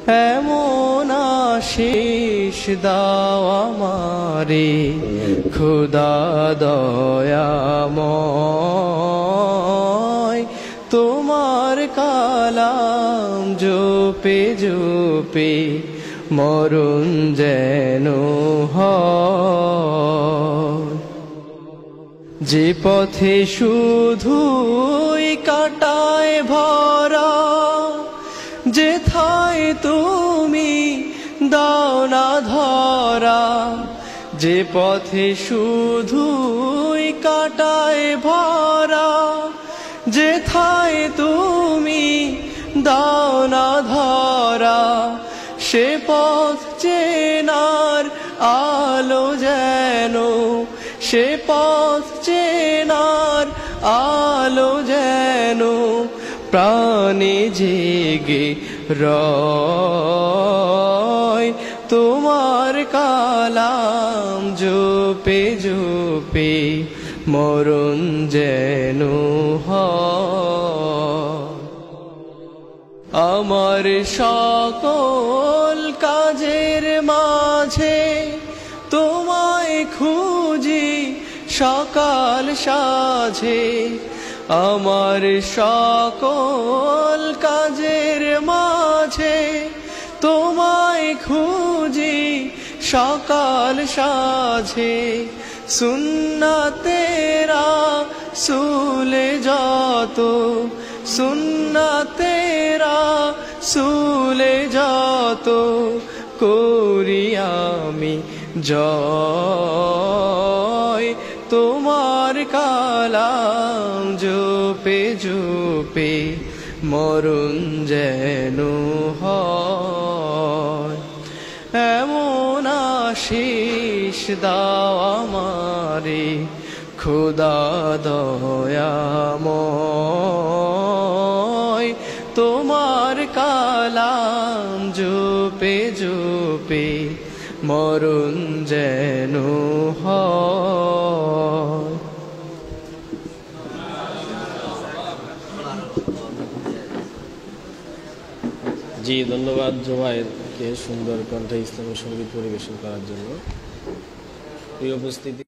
এমন আশিস দাও আমারে খোদা দয়াময়, তোমার কালাম জপে জপে মরণ যেন হয়। যে পথে শুধুই কাটায় ভরা, যেথায় তুমি দাও না ধরা। যে পথে শুধুই কাটায় ভরা, যেথায় তুমি দাও না ধরা। সে পথ চেনার আলো যেন, সে পথ চেনার আলো যেন প্রাণে জেগে রয়। তোমার কালাম জপে জপে মরণ যেন হয়। আমার সকল কাজের মাঝে তোমায় খুঁজি সকাল সাঁঝে। আমার সকল কাজের মাঝে তোমায় খুঁজি সকাল সাঁঝে। সুন্নাতেরা সুলে যত, সুন্নাতেরা সুলে যত করি আমি জয়। তোমার কালাম জপে জপে মরণ যেন হয়। এমন আশিস দাও আমারে খোদা দয়াময়, তোমার কালাম জপে জপে মরণ যেন হয়। জি, ধন্যবাদ জুবায়েরকে সুন্দর কণ্ঠে ইসলামী সঙ্গীত পরিবেশন করার জন্য। প্রিয় উপস্থিতি।